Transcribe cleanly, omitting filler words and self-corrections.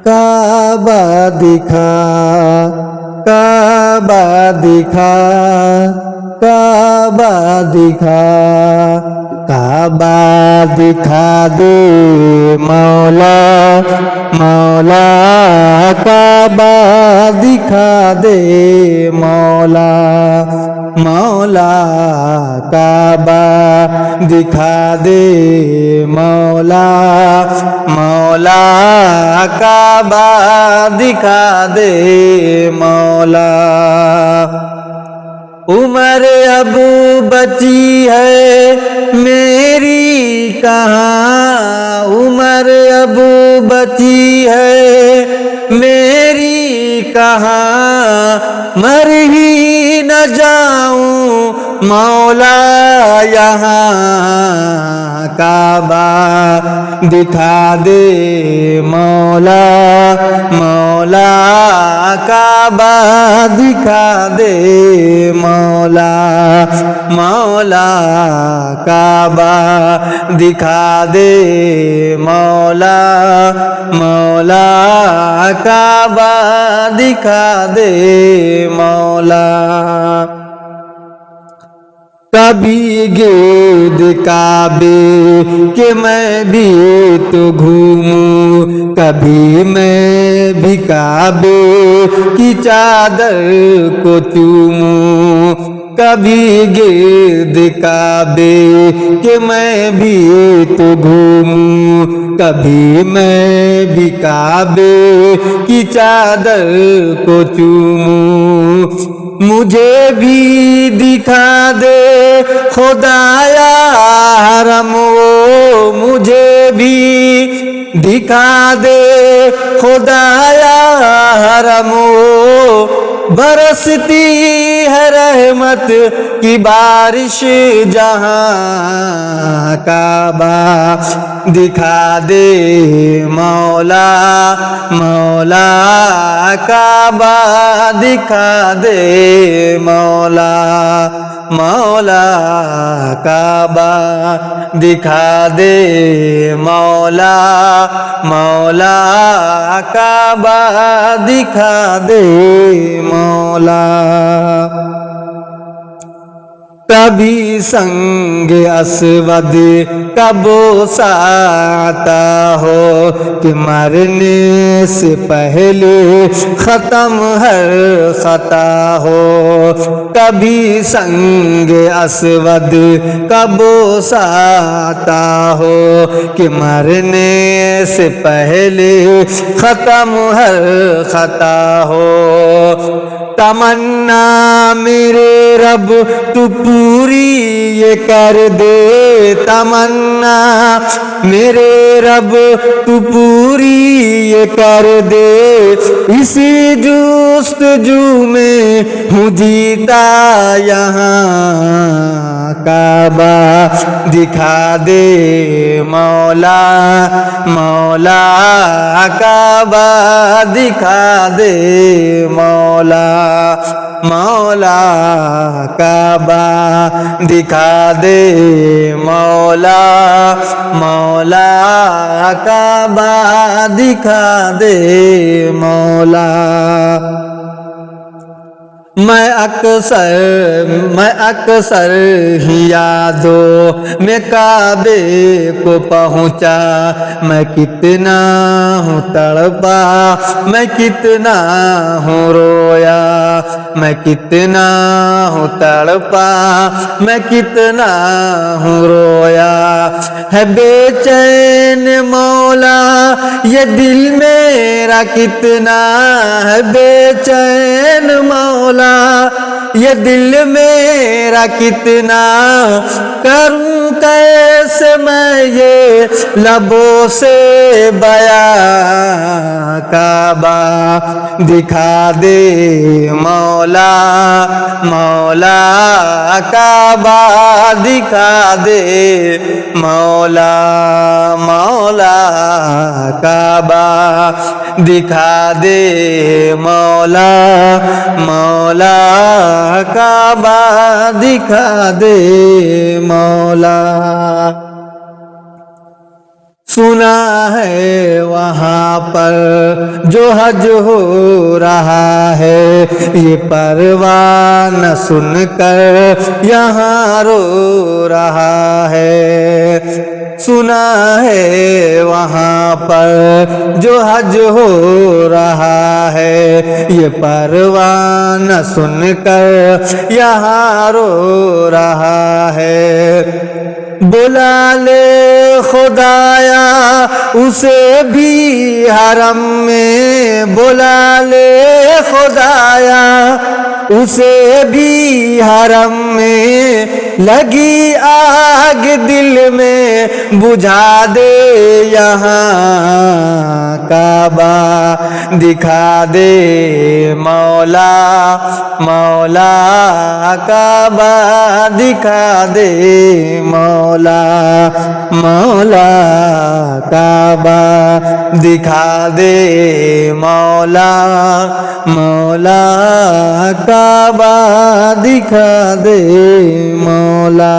काबा दिखा, काबा दिखा, काबा दिखा, काबा दिखा दे मौला, मौला काबा दिखा दे मौला, मौला काबा दिखा दे मौला, मौला काबा दिखा दे मौला। उमर अब बची है मेरी कहाँ, उमर अब बची है मेरी कहाँ, मर ही न जाऊं मौला यहाँ, काबा दिखा दे मौला, मौला काबा दिखा दे मौला, मौला काबा दिखा दे मौला, मौला काबा दिखा दे मौला। कभी गिर्द काबे के मैं भी तो घूमूं, कभी मैं भी काबे की चादर को चूमूं, कभी गिर्द काबे के मैं भी तो घूमूं, कभी मैं भी काबे की चादर को चूमूं। मुझे भी दिखा दे खुदाया हरम वो, मुझे भी दिखा दे खुदाया हरम वो, बरसती है रहमत की बारिश जहाँ, काबा दिखा दे मौला, मौला काबा दिखा दे मौला, मौला काबा दिखा दे मौला, मौला काबा दिखा दे मौला। कभी संग असवद का बोसा आता हो कि मरने से पहले ख़त्म हर ख़ता हो, कभी संग असवद का बोसा आता हो कि मरने से पहले ख़त्म हर ख़ता हो। तमन्ना मेरे रब तू पूरी ये कर दे, तमन्ना मेरे रब तू पूरी ये कर दे, इसी जुस्तजू में हूँ जीता यहाँ, काबा दिखा दे मौला, मौला काबा दिखा दे मौला, मौला काबा दिखा दे मौला, मौला काबा दिखा दे मौला। मैं अक्सर ही यादों में काबे को पहुँचा, मैं कितना हूँ तड़पा, मैं कितना हूँ रोया, मैं कितना हूँ तड़पा, मैं कितना हूँ रोया, है बेचैन मौला ये दिल मेरा कितना है बेचैन मौला, ये दिल मेरा कितना, करूं कैसे मैं ये लबों से बयां, काबा दिखा दे मौला, मौला काबा दिखा दे मौला, मौला काबा दिखा दे मौला, मौला काबा दिखा दे मौला। सुना है वहाँ पर जो हज हो रहा है, ये परवान सुनकर यहाँ रो रहा है। सुना है वहाँ पर जो हज हो रहा है, ये परवान सुनकर यहाँ रो रहा है। बुला ले खुदाया उसे भी हरम में, बुला ले खुदाया उसे भी हरम में, लगी आग दिल में बुझा दे यहाँ काबा दिखा दे मौला, मौला काबा दिखा दे मौला, मौला काबा दिखा दे मौला, मौला काबा दिखा दे मौला।